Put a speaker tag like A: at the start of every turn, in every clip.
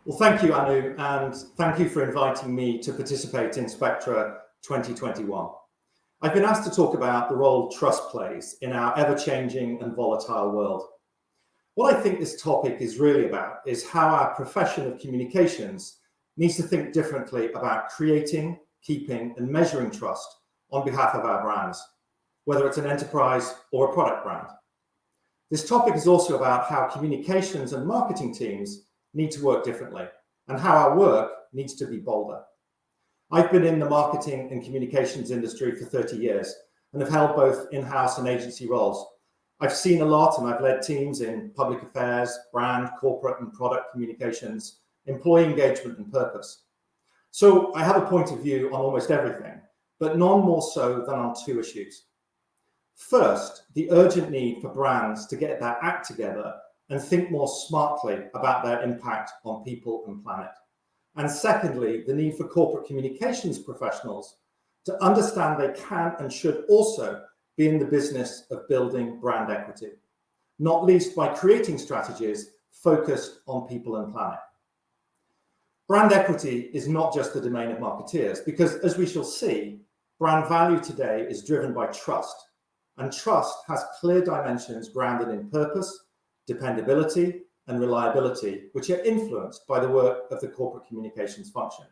A: Well, thank you, Anu, and thank you for inviting me to participate in SPECTRA 2021. I've been asked to talk about the role trust plays in our ever-changing and volatile world. What I think this topic is really about is how our profession of communications needs to think differently about creating, keeping, and measuring trust on behalf of our brands, whether it's an enterprise or a product brand. This topic is also about how communications and marketing teams need to work differently and how our work needs to be bolder. I've been in the marketing and communications industry for 30 years and have held both in-house and agency roles. I've seen a lot and I've led teams in public affairs, brand, corporate and product communications, employee engagement and purpose. So I have a point of view on almost everything, but none more so than on two issues. First, the urgent need for brands to get their act together and think more smartly about their impact on people and planet. And secondly, the need for corporate communications professionals to understand they can and should also be in the business of building brand equity, not least by creating strategies focused on people and planet. Brand equity is not just the domain of marketeers, because as we shall see, brand value today is driven by trust, and trust has clear dimensions grounded in purpose, dependability, and reliability, which are influenced by the work of the corporate communications function.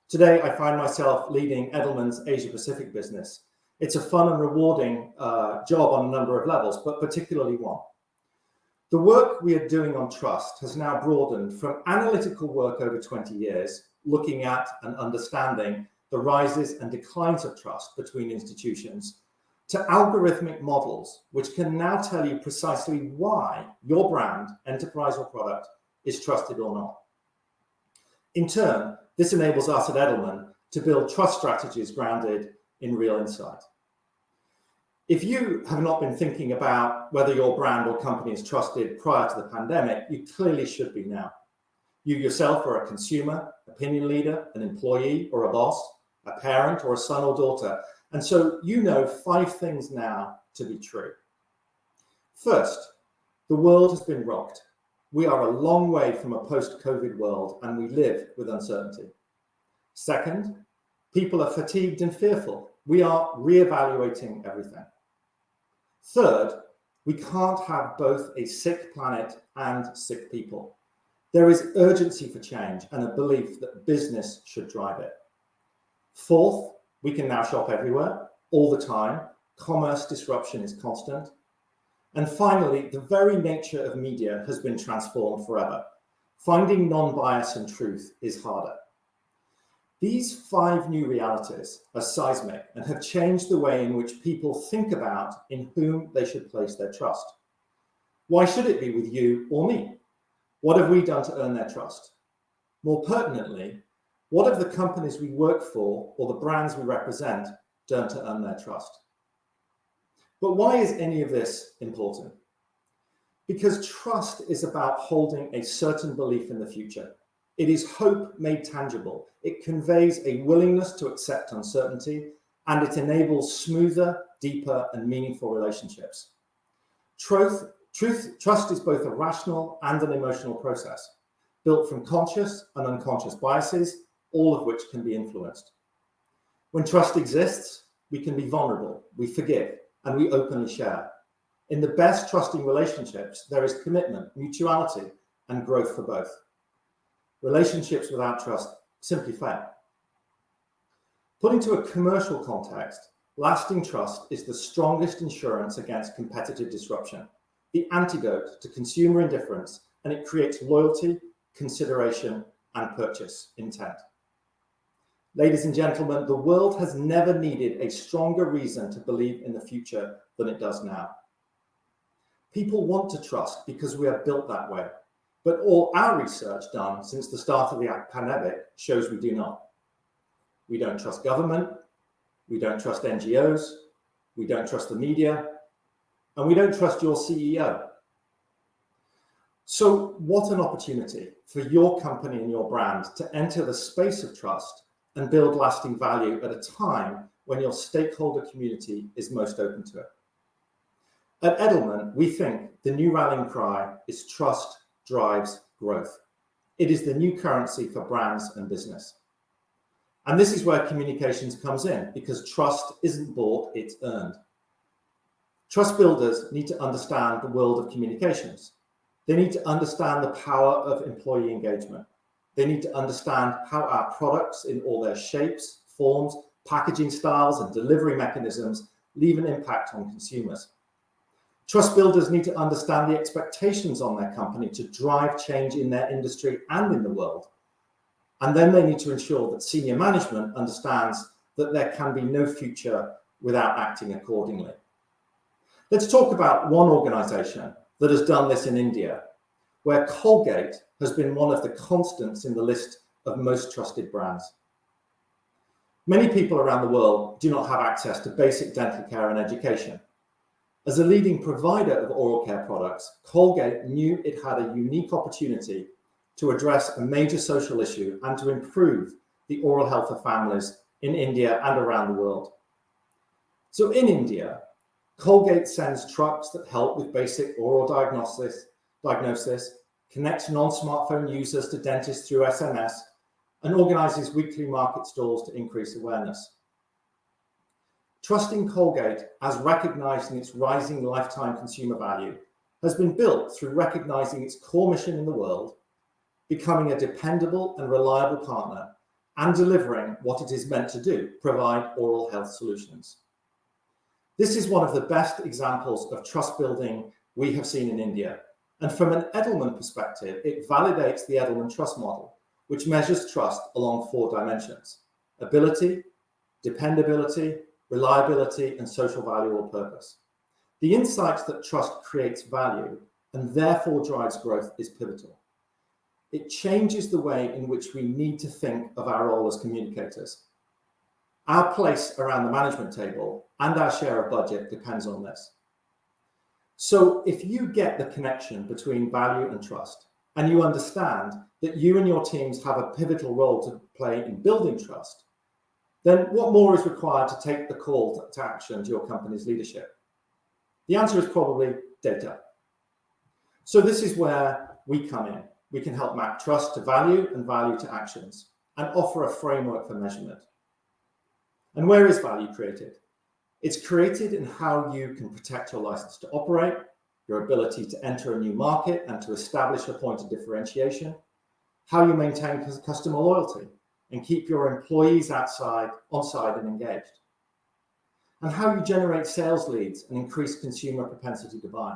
A: Today, I find myself leading Edelman's Asia Pacific business. It's a fun and rewarding job on a number of levels, but particularly one. The work we are doing on trust has now broadened from analytical work over 20 years, looking at and understanding the rises and declines of trust between institutions, to algorithmic models, which can now tell you precisely why your brand, enterprise or product, is trusted or not. In turn, this enables us at Edelman to build trust strategies grounded in real insight. If you have not been thinking about whether your brand or company is trusted prior to the pandemic, you clearly should be now. You yourself are a consumer, opinion leader, an employee or a boss, a parent or a son or daughter. And so you know 5 things now to be true. First, the world has been rocked. We are a long way from a post-COVID world and we live with uncertainty. Second, people are fatigued and fearful. We are reevaluating everything. Third, we can't have both a sick planet and sick people. There is urgency for change and a belief that business should drive it. Fourth, we can now shop everywhere, all the time. Commerce disruption is constant. And finally, the very nature of media has been transformed forever. Finding non-bias and truth is harder. These 5 new realities are seismic and have changed the way in which people think about in whom they should place their trust. Why should it be with you or me? What have we done to earn their trust? More pertinently, what have the companies we work for or the brands we represent done to earn their trust? But why is any of this important? Because trust is about holding a certain belief in the future. It is hope made tangible. It conveys a willingness to accept uncertainty, and it enables smoother, deeper, and meaningful relationships. Trust is both a rational and an emotional process, built from conscious and unconscious biases, all of which can be influenced. When trust exists, we can be vulnerable, we forgive, and we openly share. In the best trusting relationships, there is commitment, mutuality, and growth for both. Relationships without trust simply fail. Put into a commercial context, lasting trust is the strongest insurance against competitive disruption, the antidote to consumer indifference, and it creates loyalty, consideration, and purchase intent. Ladies and gentlemen, the world has never needed a stronger reason to believe in the future than it does now. People want to trust because we are built that way, but all our research done since the start of the pandemic shows we do not. We don't trust government, we don't trust NGOs, we don't trust the media, and we don't trust your CEO. So what an opportunity for your company and your brand to enter the space of trust and build lasting value at a time when your stakeholder community is most open to it. At Edelman, we think the new rallying cry is trust drives growth. It is the new currency for brands and business. And this is where communications comes in, because trust isn't bought, it's earned. Trust builders need to understand the world of communications. They need to understand the power of employee engagement. They need to understand how our products in all their shapes, forms, packaging styles, and delivery mechanisms leave an impact on consumers. Trust builders need to understand the expectations on their company to drive change in their industry and in the world. And then they need to ensure that senior management understands that there can be no future without acting accordingly. Let's talk about one organization that has done this in India, where Colgate has been one of the constants in the list of most trusted brands. Many people around the world do not have access to basic dental care and education. As a leading provider of oral care products, Colgate knew it had a unique opportunity to address a major social issue and to improve the oral health of families in India and around the world. So in India, Colgate sends trucks that help with basic oral diagnosis, connects non-smartphone users to dentists through SMS, and organizes weekly market stalls to increase awareness. Trusting Colgate as recognizing its rising lifetime consumer value has been built through recognizing its core mission in the world, becoming a dependable and reliable partner, and delivering what it is meant to do, provide oral health solutions. This is one of the best examples of trust building we have seen in India. And from an Edelman perspective, it validates the Edelman trust model, which measures trust along 4 dimensions: ability, dependability, reliability, and social value or purpose. The insight that trust creates value and therefore drives growth is pivotal. It changes the way in which we need to think of our role as communicators. Our place around the management table and our share of budget depends on this. So if you get the connection between value and trust, and you understand that you and your teams have a pivotal role to play in building trust, then what more is required to take the call to action to your company's leadership? The answer is probably data. So this is where we come in. We can help map trust to value and value to actions and offer a framework for measurement. And where is value created? It's created in how you can protect your license to operate, your ability to enter a new market and to establish a point of differentiation, how you maintain customer loyalty and keep your employees on-site and engaged, and how you generate sales leads and increase consumer propensity to buy.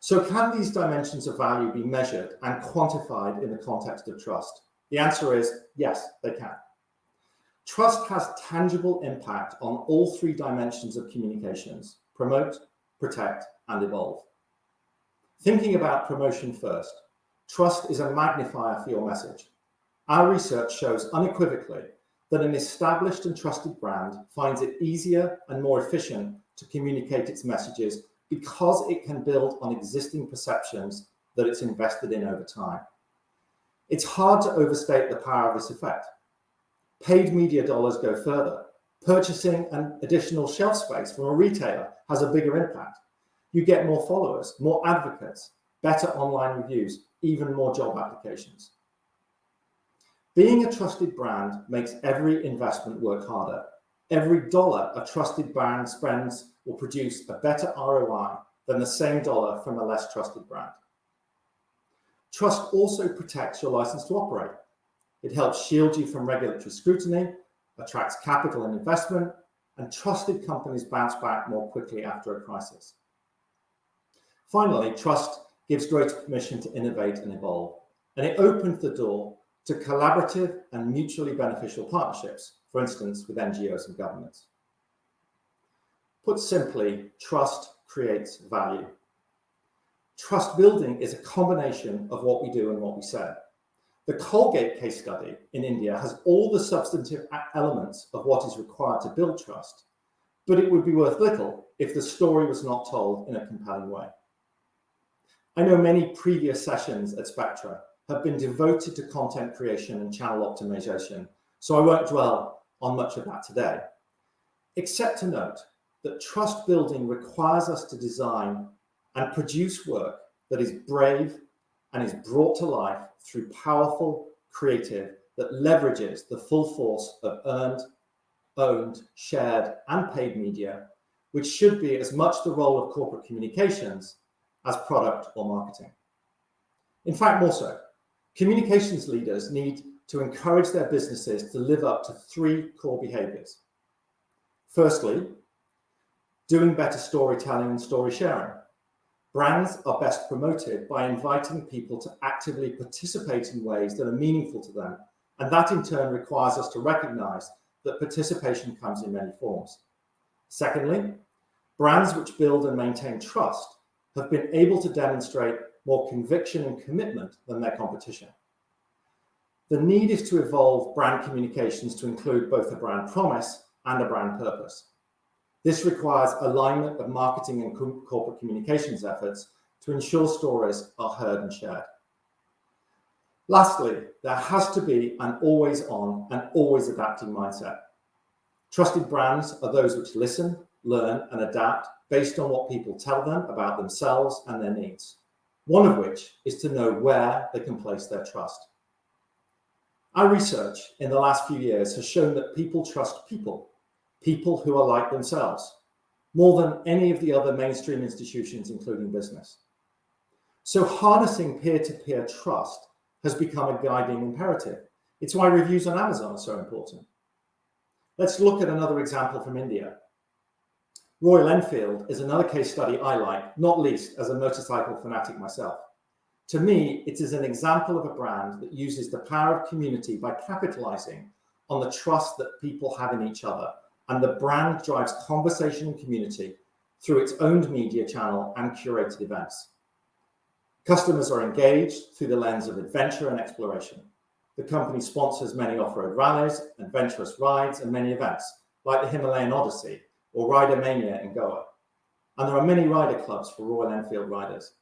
A: So can these dimensions of value be measured and quantified in the context of trust? The answer is yes, they can. Trust has tangible impact on all 3 dimensions of communications: promote, protect, and evolve. Thinking about promotion first, trust is a magnifier for your message. Our research shows unequivocally that an established and trusted brand finds it easier and more efficient to communicate its messages because it can build on existing perceptions that it's invested in over time. It's hard to overstate the power of this effect. Paid media dollars go further. Purchasing an additional shelf space from a retailer has a bigger impact. You get more followers, more advocates, better online reviews, even more job applications. Being a trusted brand makes every investment work harder. Every dollar a trusted brand spends will produce a better ROI than the same dollar from a less trusted brand. Trust also protects your license to operate. It helps shield you from regulatory scrutiny, attracts capital and investment, and trusted companies bounce back more quickly after a crisis. Finally, trust gives greater permission to innovate and evolve, and it opens the door to collaborative and mutually beneficial partnerships, for instance, with NGOs and governments. Put simply, trust creates value. Trust building is a combination of what we do and what we say. The Colgate case study in India has all the substantive elements of what is required to build trust, but it would be worth little if the story was not told in a compelling way. I know many previous sessions at SPECTRA have been devoted to content creation and channel optimization, so I won't dwell on much of that today, except to note that trust building requires us to design and produce work that is brave, and is brought to life through powerful creative that leverages the full force of earned, owned, shared, and paid media, which should be as much the role of corporate communications as product or marketing. In fact, more so. Communications leaders need to encourage their businesses to live up to 3 core behaviors. Firstly, doing better storytelling and story sharing. Brands are best promoted by inviting people to actively participate in ways that are meaningful to them, and that in turn requires us to recognize that participation comes in many forms. Secondly, brands which build and maintain trust have been able to demonstrate more conviction and commitment than their competition. The need is to evolve brand communications to include both a brand promise and a brand purpose. This requires alignment of marketing and corporate communications efforts to ensure stories are heard and shared. Lastly, there has to be an always on and always adapting mindset. Trusted brands are those which listen, learn, and adapt based on what people tell them about themselves and their needs, one of which is to know where they can place their trust. Our research in the last few years has shown that people trust people who are like themselves, more than any of the other mainstream institutions, including business. So harnessing peer-to-peer trust has become a guiding imperative. It's why reviews on Amazon are so important. Let's look at another example from India. Royal Enfield is another case study I like, not least as a motorcycle fanatic myself. To me, it is an example of a brand that uses the power of community by capitalizing on the trust that people have in each other, and the brand drives conversation and community through its owned media channel and curated events. Customers are engaged through the lens of adventure and exploration. The company sponsors many off-road rallies, adventurous rides, and many events, like the Himalayan Odyssey or Rider Mania in Goa. And there are many rider clubs for Royal Enfield riders.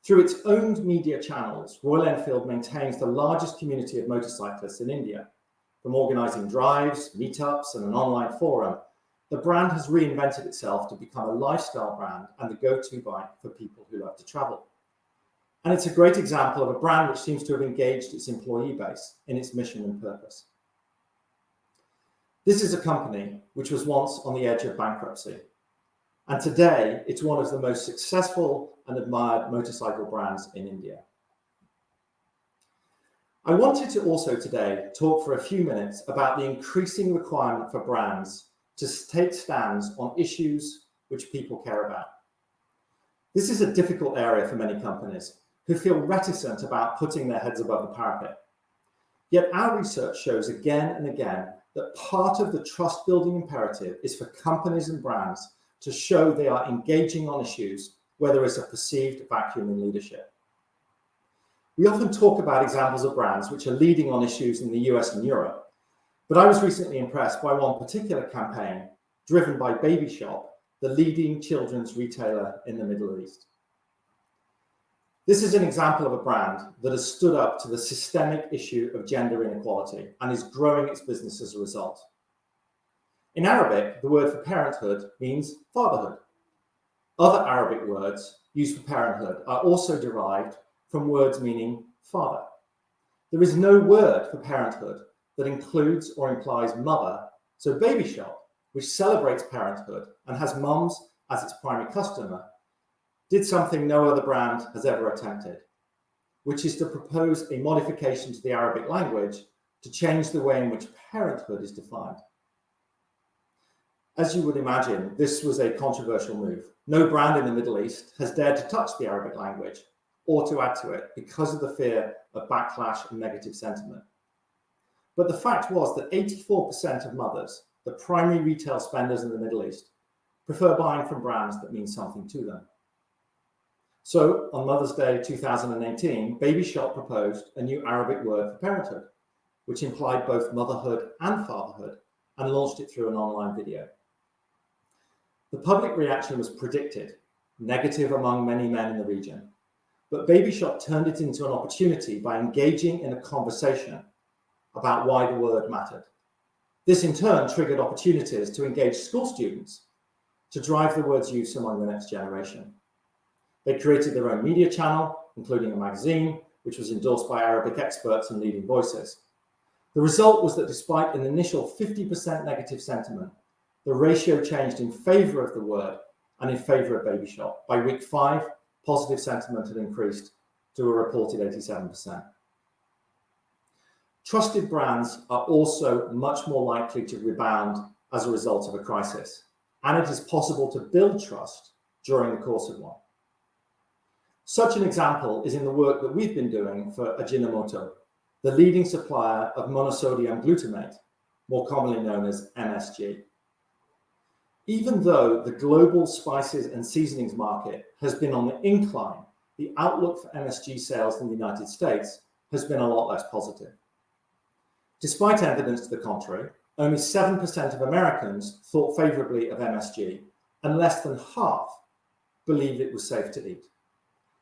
A: Through its owned media channels, Royal Enfield maintains the largest community of motorcyclists in India. From organising drives, meetups, and an online forum, the brand has reinvented itself to become a lifestyle brand and the go-to bike for people who love to travel. And it's a great example of a brand which seems to have engaged its employee base in its mission and purpose. This is a company which was once on the edge of bankruptcy, and today it's one of the most successful and admired motorcycle brands in India. I wanted to also today talk for a few minutes about the increasing requirement for brands to take stands on issues which people care about. This is a difficult area for many companies who feel reticent about putting their heads above the parapet. Yet our research shows again and again that part of the trust-building imperative is for companies and brands to show they are engaging on issues where there is a perceived vacuum in leadership. We often talk about examples of brands which are leading on issues in the US and Europe, but I was recently impressed by one particular campaign driven by Baby Shop, the leading children's retailer in the Middle East. This is an example of a brand that has stood up to the systemic issue of gender inequality and is growing its business as a result. In Arabic, the word for parenthood means fatherhood. Other Arabic words used for parenthood are also derived from words meaning father. There is no word for parenthood that includes or implies mother, so Baby Shop, which celebrates parenthood and has mums as its primary customer, did something no other brand has ever attempted, which is to propose a modification to the Arabic language to change the way in which parenthood is defined. As you would imagine, this was a controversial move. No brand in the Middle East has dared to touch the Arabic language or to add to it because of the fear of backlash and negative sentiment. But the fact was that 84% of mothers, the primary retail spenders in the Middle East, prefer buying from brands that mean something to them. So on Mother's Day 2018, Baby Shop proposed a new Arabic word for parenthood, which implied both motherhood and fatherhood, and launched it through an online video. The public reaction was predicted, negative among many men in the region. But Baby Shop turned it into an opportunity by engaging in a conversation about why the word mattered. This in turn triggered opportunities to engage school students to drive the word's use among the next generation. They created their own media channel, including a magazine, which was endorsed by Arabic experts and leading voices. The result was that despite an initial 50% negative sentiment, the ratio changed in favor of the word and in favor of Baby Shop. By week 5, positive sentiment had increased to a reported 87%. Trusted brands are also much more likely to rebound as a result of a crisis, and it is possible to build trust during the course of one. Such an example is in the work that we've been doing for Ajinomoto, the leading supplier of monosodium glutamate, more commonly known as MSG. Even though the global spices and seasonings market has been on the incline, the outlook for MSG sales in the United States has been a lot less positive. Despite evidence to the contrary, only 7% of Americans thought favorably of MSG, and less than half believed it was safe to eat.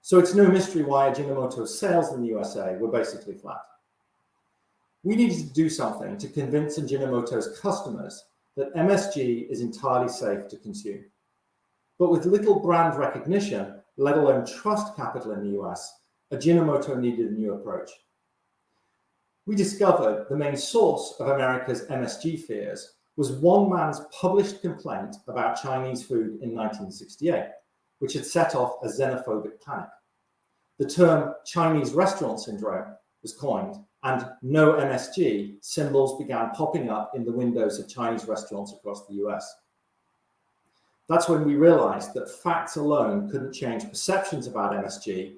A: So it's no mystery why Ajinomoto's sales in the USA were basically flat. We needed to do something to convince Ajinomoto's customers that MSG is entirely safe to consume. But with little brand recognition, let alone trust capital in the US, Ajinomoto needed a new approach. We discovered the main source of America's MSG fears was one man's published complaint about Chinese food in 1968, which had set off a xenophobic panic. The term Chinese restaurant syndrome was coined, and no MSG symbols began popping up in the windows of Chinese restaurants across the US. That's when we realized that facts alone couldn't change perceptions about MSG,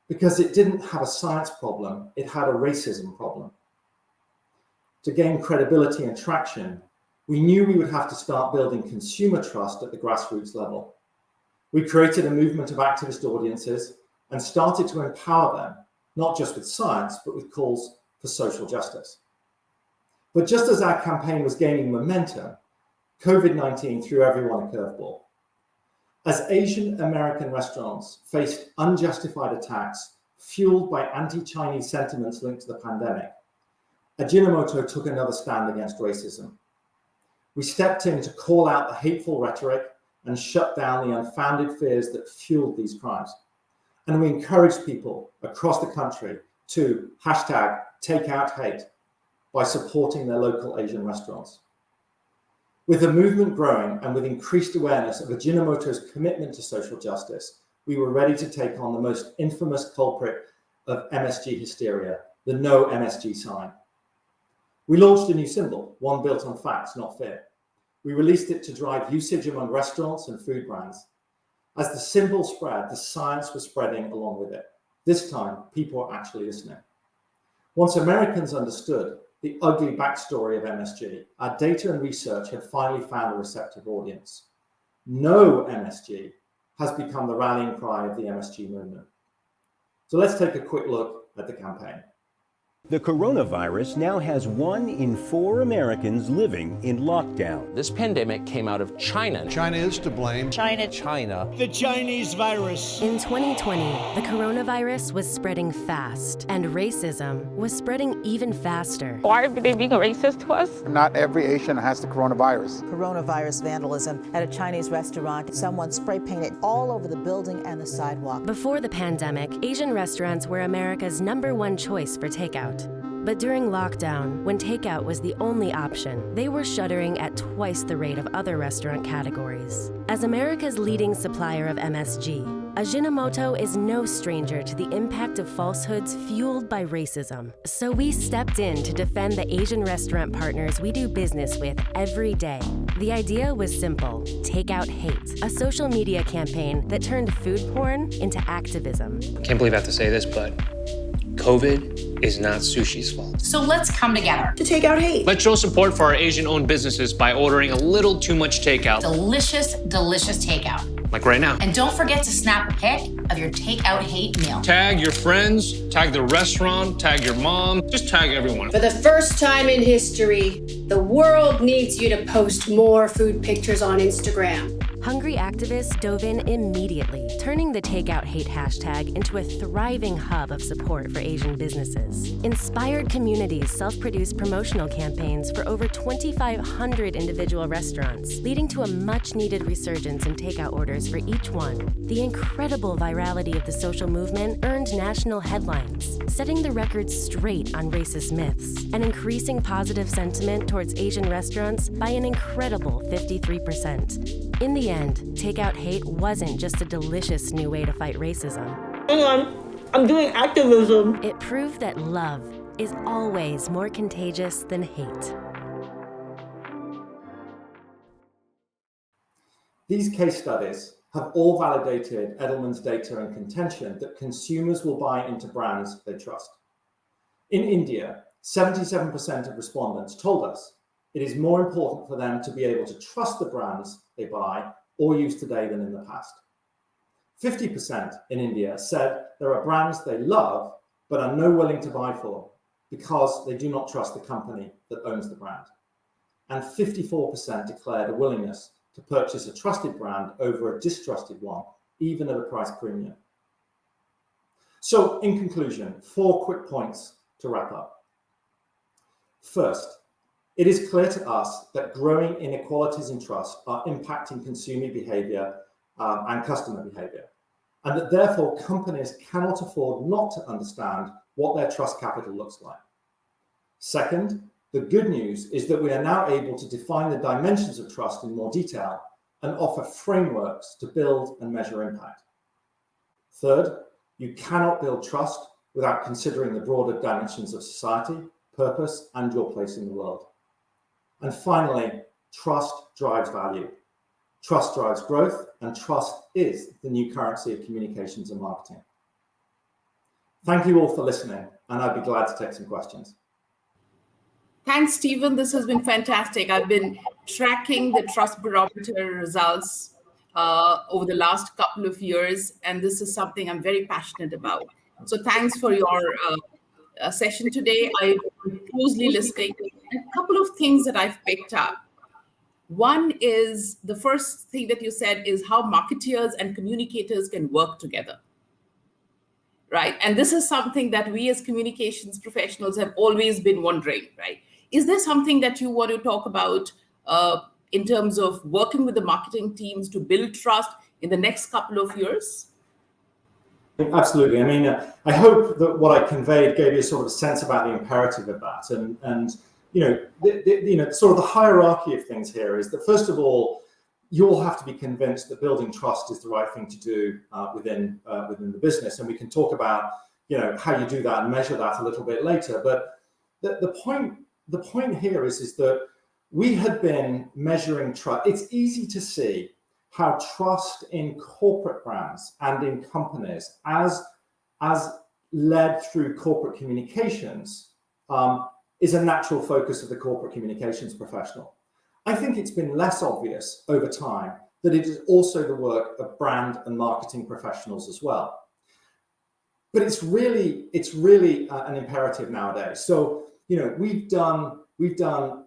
A: because it didn't have a science problem, it had a racism problem. To gain credibility and traction, we knew we would have to start building consumer trust at the grassroots level. We created a movement of activist audiences and started to empower them, not just with science, but with calls for social justice. But just as our campaign was gaining momentum, COVID-19 threw everyone a curveball. As Asian American restaurants faced unjustified attacks fueled by anti-Chinese sentiments linked to the pandemic, Ajinomoto took another stand against racism. We stepped in to call out the hateful rhetoric and shut down the unfounded fears that fueled these crimes. And we encouraged people across the country to #TakeOutHate by supporting their local Asian restaurants. With the movement growing and with increased awareness of Ajinomoto's commitment to social justice, we were ready to take on the most infamous culprit of MSG hysteria, the no MSG sign. We launched a new symbol, one built on facts, not fear. We released it to drive usage among restaurants and food brands. As the symbol spread, the science was spreading along with it. This time, people were actually listening. Once Americans understood the ugly backstory of MSG, our data and research had finally found a receptive audience. No MSG has become the rallying cry of the MSG movement. So let's take a quick look at the campaign.
B: The coronavirus now has 1 in 4 Americans living in lockdown.
C: This pandemic came out of China.
D: China is to blame.
C: China.
E: The Chinese virus.
F: In 2020, the coronavirus was spreading fast, and racism was spreading even faster.
G: Why are they being racist to us?
H: Not every Asian has the coronavirus.
I: Coronavirus vandalism at a Chinese restaurant. Someone spray painted all over the building and the sidewalk.
F: Before the pandemic, Asian restaurants were America's #1 choice for takeout. But during lockdown, when takeout was the only option, they were shuttering at twice the rate of other restaurant categories. As America's leading supplier of MSG, Ajinomoto is no stranger to the impact of falsehoods fueled by racism. So we stepped in to defend the Asian restaurant partners we do business with every day. The idea was simple: Takeout Hate, a social media campaign that turned food porn into activism.
J: I can't believe I have to say this, but COVID is not sushi's fault.
K: So let's come together
I: to take out hate.
J: Let's show support for our Asian-owned businesses by ordering a little too much takeout.
K: Delicious, delicious takeout.
J: Like right now.
K: And don't forget to snap a pic of your Takeout Hate meal.
J: Tag your friends, tag the restaurant, tag your mom, just tag everyone.
L: For the first time in history, the world needs you to post more food pictures on Instagram.
F: Hungry activists dove in immediately, turning the Takeout Hate hashtag into a thriving hub of support for Asian businesses. Inspired communities self-produced promotional campaigns for over 2,500 individual restaurants, leading to a much-needed resurgence in takeout orders for each one. The incredible virality of the social movement earned national headlines, setting the record straight on racist myths, and increasing positive sentiment towards Asian restaurants by an incredible 53%. In the end, Takeout Hate wasn't just a delicious new way to fight racism.
E: Hang on, I'm doing activism.
F: It proved that love is always more contagious than hate.
A: These case studies have all validated Edelman's data and contention that consumers will buy into brands they trust. In India, 77% of respondents told us it is more important for them to be able to trust the brands they buy or use today than in the past. 50% in India said there are brands they love but are no willing to buy for because they do not trust the company that owns the brand. And 54% declared a willingness to purchase a trusted brand over a distrusted one, even at a price premium. So in conclusion, 4 quick points to wrap up. First, it is clear to us that growing inequalities in trust are impacting consumer behavior and customer behavior, and that therefore companies cannot afford not to understand what their trust capital looks like. Second, the good news is that we are now able to define the dimensions of trust in more detail and offer frameworks to build and measure impact. Third, you cannot build trust without considering the broader dimensions of society, purpose, and your place in the world. And finally, trust drives value. Trust drives growth, and trust is the new currency of communications and marketing. Thank you all for listening, and I'd be glad to take some questions.
D: Thanks, Stephen. This has been fantastic. I've been tracking the Trust Barometer results over the last couple of years, and this is something I'm very passionate about. So thanks for your session today. I've been closely listening. A couple of things that I've picked up. One is the first thing that you said is how marketeers and communicators can work together, right? And this is something that we as communications professionals have always been wondering, right? Is there something that you want to talk about in terms of working with the marketing teams to build trust in the next couple of years?
A: Absolutely. I mean, I hope that what I conveyed gave you sort of a sense about the imperative of that. And sort of the hierarchy of things here is that, first of all, you'll have to be convinced that building trust is the right thing to do within the business. And we can talk about, how you do that and measure that a little bit later. But the point here is that we had been measuring trust. It's easy to see how trust in corporate brands and in companies as led through corporate communications is a natural focus of the corporate communications professional. I think it's been less obvious over time that it is also the work of brand and marketing professionals as well. But it's really an imperative nowadays. So, we've done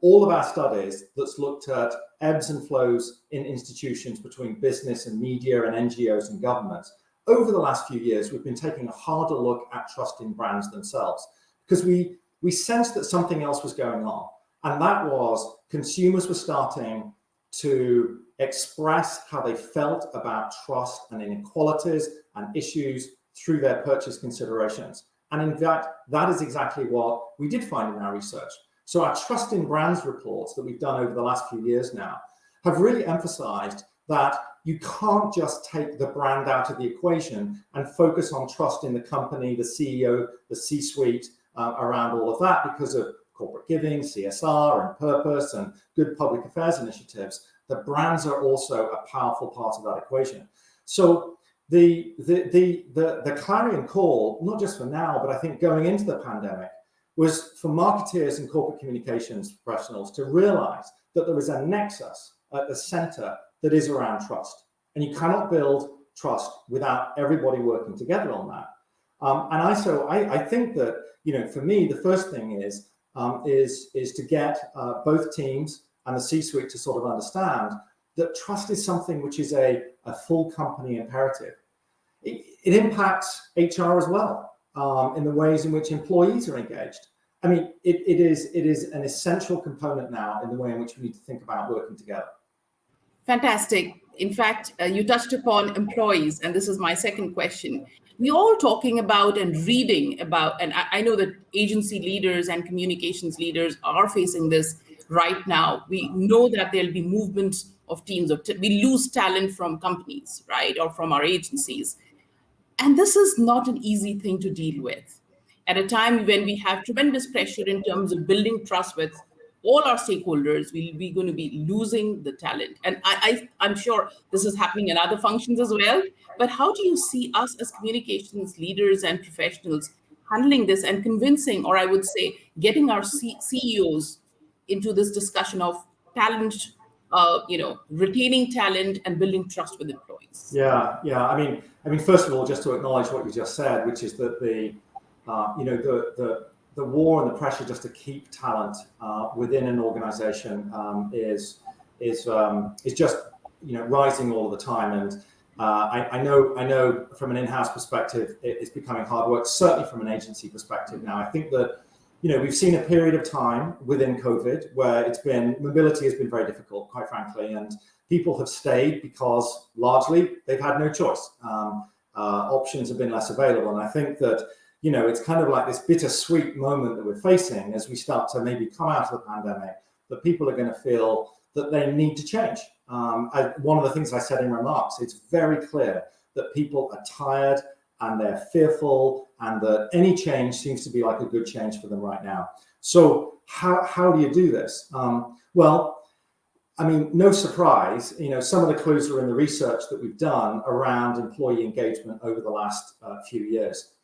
A: all of our studies that's looked at ebbs and flows in institutions between business and media and NGOs and governments. Over the last few years, we've been taking a harder look at trust in brands themselves because we sensed that something else was going on. And that was consumers were starting to express how they felt about trust and inequalities and issues through their purchase considerations. And in fact, that is exactly what we did find in our research. So our Trust in Brands reports that we've done over the last few years now have really emphasized that you can't just take the brand out of the equation and focus on trust in the company, the CEO, the C-suite around all of that because of corporate giving, CSR and purpose and good public affairs initiatives. The brands are also a powerful part of that equation. So the clarion call, not just for now, but I think going into the pandemic, was for marketeers and corporate communications professionals to realize that there is a nexus at the center that is around trust. And you cannot build trust without everybody working together on that. I think that, for me, the first thing is to get both teams and the C-suite to sort of understand that trust is something which is a full company imperative. It impacts HR as well, in the ways in which employees are engaged. I mean, it is an essential component now in the way in which we need to think about working together.
D: Fantastic. In fact, you touched upon employees, and this is my second question. We're all talking about and reading about, and I know that agency leaders and communications leaders are facing this right now. We know that there'll be movements of teams, we lose talent from companies, right, or from our agencies. And this is not an easy thing to deal with. At a time when we have tremendous pressure in terms of building trust with all our stakeholders, we're going to be losing the talent. And I'm sure this is happening in other functions as well. But how do you see us as communications leaders and professionals handling this and convincing, or I would say, getting our CEOs into this discussion of talent, retaining talent and building trust with employees?
A: Yeah. I mean, first of all, just to acknowledge what you just said, which is that the war and the pressure just to keep talent within an organization is just rising all the time. And I know from an in-house perspective, it's becoming hard work. Certainly from an agency perspective now, I think that we've seen a period of time within COVID where mobility has been very difficult, quite frankly, and people have stayed because largely they've had no choice. Options have been less available, and I think that it's kind of like this bittersweet moment that we're facing as we start to maybe come out of the pandemic, that people are going to feel that they need to change. One of the things I said in remarks, it's very clear that people are tired and they're fearful, and that any change seems to be like a good change for them right now. So how do you do this? Well, I mean, no surprise, some of the clues are in the research that we've done around employee engagement over the last few years.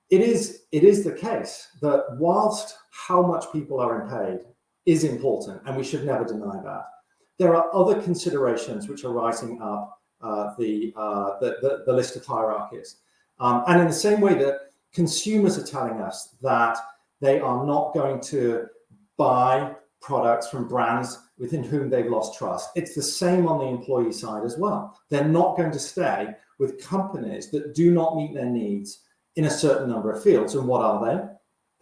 A: It is the case that whilst how much people are paid is important, and we should never deny that, there are other considerations which are rising up the list of hierarchies. And in the same way that consumers are telling us that they are not going to buy products from brands within whom they've lost trust, it's the same on the employee side as well. They're not going to stay with companies that do not meet their needs in a certain number of fields. And what are they?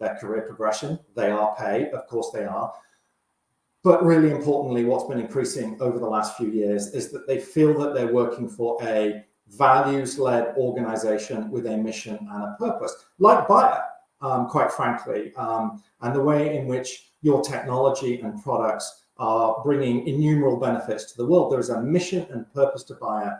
A: Their career progression. They are pay, of course they are. But really importantly, what's been increasing over the last few years is that they feel that they're working for a values-led organization with a mission and a purpose, like Bayer, quite frankly, and the way in which your technology and products are bringing innumerable benefits to the world. There is a mission and purpose to Bayer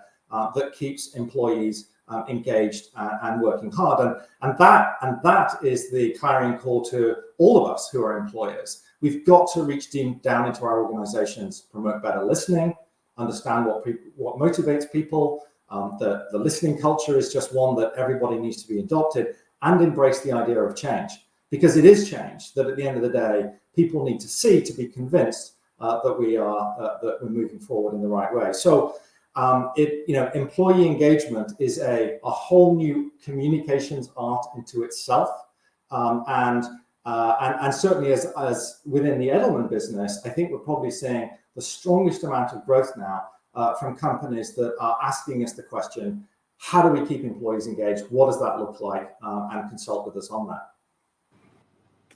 A: that keeps employees engaged and working hard, and that is the clarion call to all of us who are employers. We've got to reach down into our organizations, promote better listening, understand what motivates people. The listening culture is just one that everybody needs to be adopted, and embrace the idea of change, because it is change that at the end of the day people need to see to be convinced that we're moving forward in the right way. So employee engagement is a whole new communications art into itself, and certainly as within the Edelman business, I think we're probably seeing the strongest amount of growth now from companies that are asking us the question, how do we keep employees engaged? What does that look like? And consult with us on that.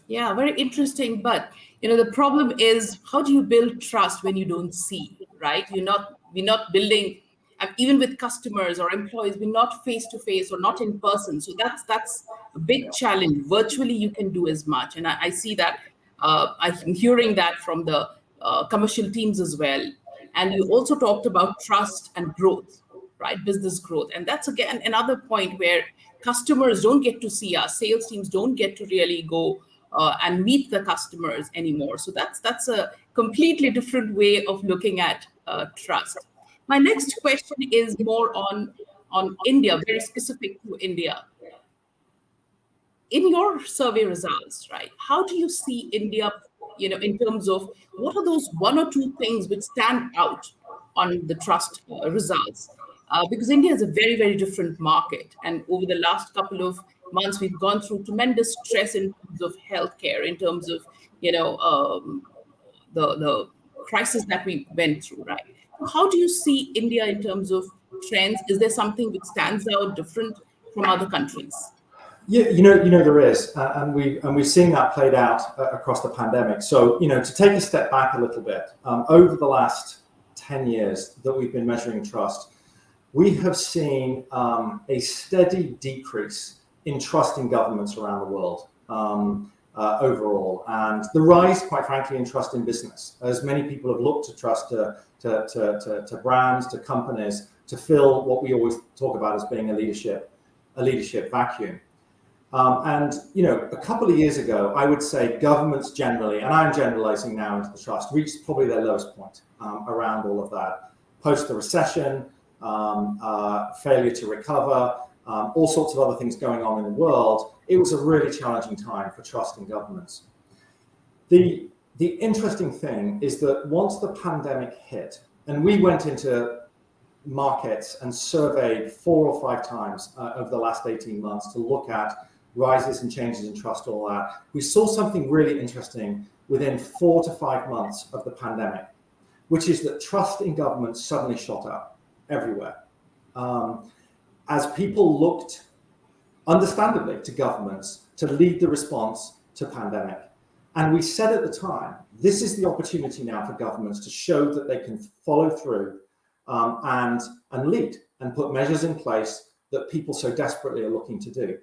D: Yeah, very interesting. But the problem is, how do you build trust when you don't see, right? We're not building, even with customers or employees, we're not face to face or not in person. So that's a big challenge. Virtually, you can do as much, and I see that. I'm hearing that from the commercial teams as well. And you also talked about trust and growth, right? Business growth. And that's, again, another point where customers don't get to see us. Sales teams don't get to really go and meet the customers anymore. So that's a completely different way of looking at trust. My next question is more on India, very specific to India. In your survey results, right, how do you see India, in terms of what are those one or two things which stand out on the trust results? Because India is a very, very different market. And over the last couple of months, we've gone through tremendous stress in terms of healthcare, in terms of, the crisis that we went through, right? How do you see India in terms of trends? Is there something which stands out different from other countries?
A: Yeah, there is, and we've seen that played out across the pandemic. So, to take a step back a little bit, over the last 10 years that we've been measuring trust, we have seen a steady decrease in trust in governments around the world overall, and the rise, quite frankly, in trust in business, as many people have looked to trust to brands, to companies, to fill what we always talk about as being a leadership vacuum. And a couple of years ago, I would say governments generally, and I'm generalizing now into the trust, reached probably their lowest point around all of that. Post the recession, failure to recover, all sorts of other things going on in the world, it was a really challenging time for trust in governments. The interesting thing is that once the pandemic hit, and we went into markets and surveyed 4 or 5 times over the last 18 months to look at rises and changes in trust, all that, we saw something really interesting within 4 to 5 months of the pandemic, which is that trust in government suddenly shot up everywhere. As people looked, understandably, to governments to lead the response to pandemic. And we said at the time, this is the opportunity now for governments to show that they can follow through and lead and put measures in place that people so desperately are looking to do.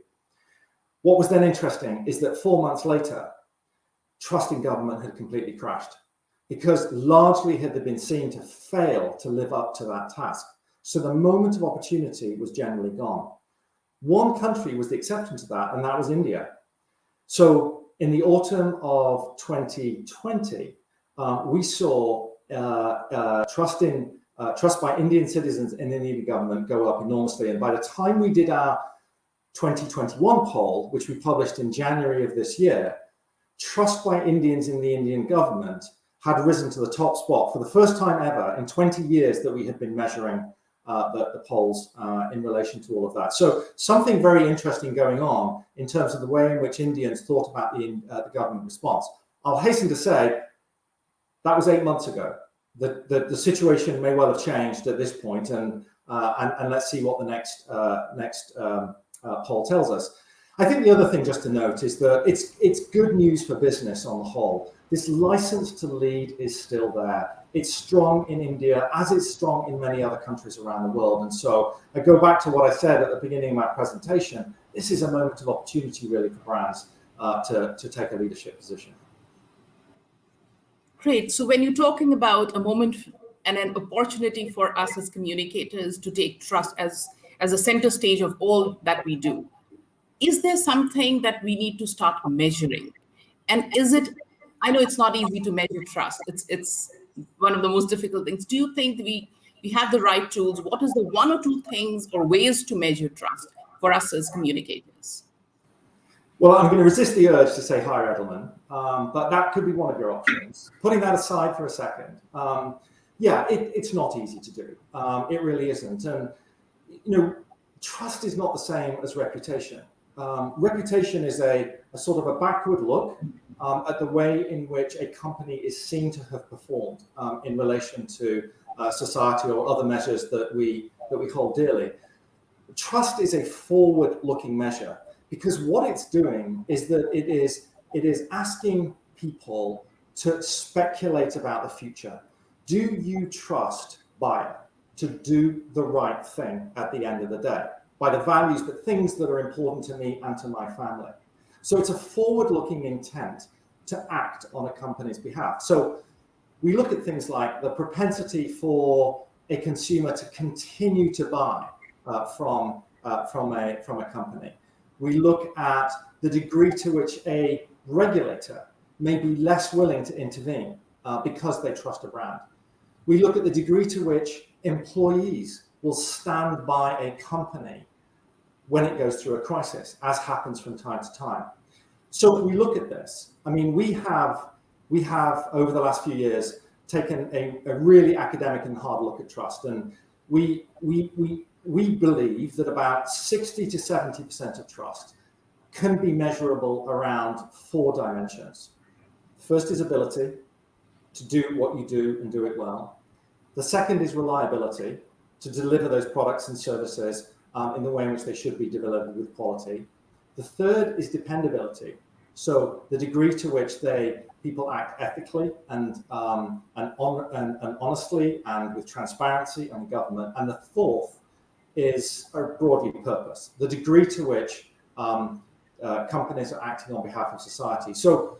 A: What was then interesting is that 4 months later, trust in government had completely crashed because largely had they been seen to fail to live up to that task. So the moment of opportunity was generally gone. One country was the exception to that, and that was India. So in the autumn of 2020, we saw trust by Indian citizens in the Indian government go up enormously. And by the time we did our 2021 poll, which we published in January of this year, trust by Indians in the Indian government had risen to the top spot for the first time ever in 20 years that we had been measuring the polls in relation to all of that. So something very interesting going on in terms of the way in which Indians thought about the government response. I'll hasten to say that was 8 months ago. The situation may well have changed at this point, and let's see what the next poll tells us. I think the other thing just to note is that it's good news for business on the whole. This license to lead is still there. It's strong in India, as it's strong in many other countries around the world. And so I go back to what I said at the beginning of my presentation. This is a moment of opportunity really for brands to take a leadership position.
D: Great. So when you're talking about a moment and an opportunity for us as communicators to take trust as a center stage of all that we do, is there something that we need to start measuring? And is it, I know it's not easy to measure trust. It's one of the most difficult things. Do you think we have the right tools? What is the 1 or 2 things or ways to measure trust for us as communicators?
A: Well, I'm going to resist the urge to say hire Edelman, but that could be one of your options. Putting that aside for a second, it's not easy to do. It really isn't. And, trust is not the same as reputation. Reputation is a sort of a backward look at the way in which a company is seen to have performed in relation to society or other measures that we hold dearly. Trust is a forward-looking measure because what it's doing is that it is asking people to speculate about the future. Do you trust buyer to do the right thing at the end of the day by the values, but things that are important to me and to my family? So it's a forward-looking intent to act on a company's behalf. So we look at things like the propensity for a consumer to continue to buy from a company. We look at the degree to which a regulator may be less willing to intervene because they trust a brand. We look at the degree to which employees will stand by a company when it goes through a crisis, as happens from time to time. So we look at this. I mean, we have over the last few years taken a really academic and hard look at trust, and we believe that about 60 to 70% of trust can be measurable around 4 dimensions. First is ability to do what you do and do it well. The second is reliability, to deliver those products and services in the way in which they should be delivered with quality. The third is dependability. So the degree to which people act ethically and honestly and with transparency and government. And the fourth is broadly purpose, the degree to which companies are acting on behalf of society. So,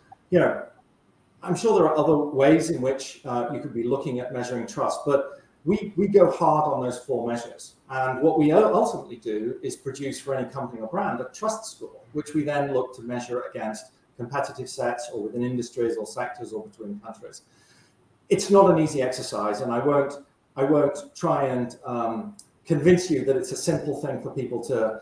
A: I'm sure there are other ways in which you could be looking at measuring trust, but we go hard on those four measures. And what we ultimately do is produce for any company or brand a trust score, which we then look to measure against competitive sets or within industries or sectors or between countries. It's not an easy exercise, and I won't try and convince you that it's a simple thing for people to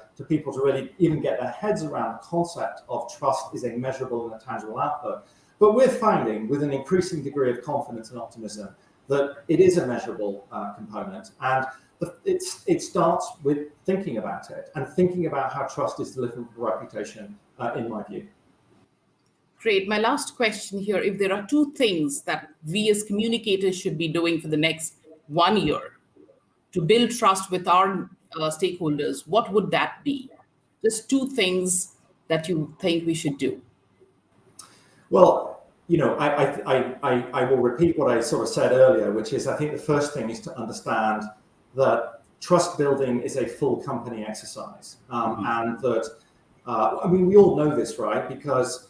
A: really even get their heads around the concept of trust is a measurable and a tangible output. But we're finding with an increasing degree of confidence and optimism that it is a measurable component, and it starts with thinking about it and thinking about how trust is delivered for reputation, in my view.
D: Great. My last question here, if there are two things that we as communicators should be doing for the next 1 year to build trust with our stakeholders, what would that be? Just two things that you think we should do.
A: Well, I will repeat what I sort of said earlier, which is I think the first thing is to understand that trust building is a full company exercise, and that we all know this, right? Because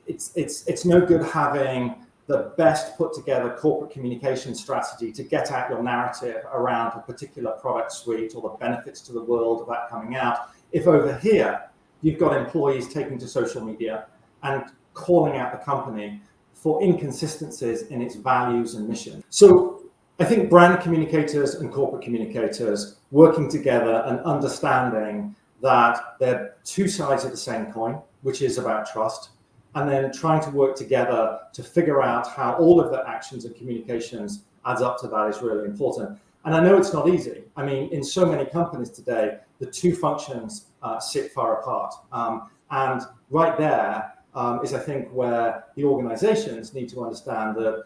A: it's no good having the best put together corporate communication strategy to get out your narrative around a particular product suite or the benefits to the world of that coming out, if over here you've got employees taking to social media and calling out the company for inconsistencies in its values and mission. So I think brand communicators and corporate communicators working together and understanding that they're two sides of the same coin, which is about trust, and then trying to work together to figure out how all of their actions and communications adds up to that is really important. And I know it's not easy. I mean, in so many companies today, the two functions sit far apart. And right there is, I think, where the organizations need to understand that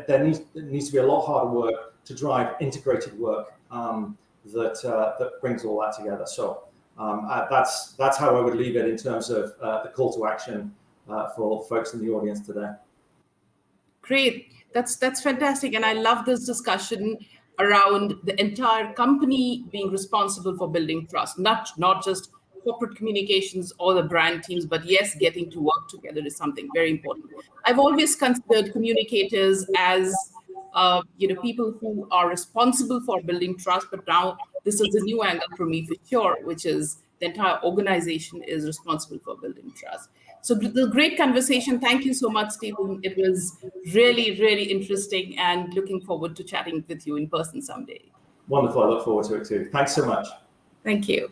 A: there needs to be a lot harder work to drive integrated work that brings all that together. So that's how I would leave it in terms of the call to action for folks in the audience today.
D: Great. That's fantastic. And I love this discussion around the entire company being responsible for building trust, not just corporate communications or the brand teams, but yes, getting to work together is something very important. I've always considered communicators as people who are responsible for building trust, but now this is a new angle for me for sure, which is the entire organization is responsible for building trust. So the great conversation. Thank you so much, Stephen. It was really, really interesting, and looking forward to chatting with you in person someday.
A: Wonderful. I look forward to it too. Thanks so much.
D: Thank you.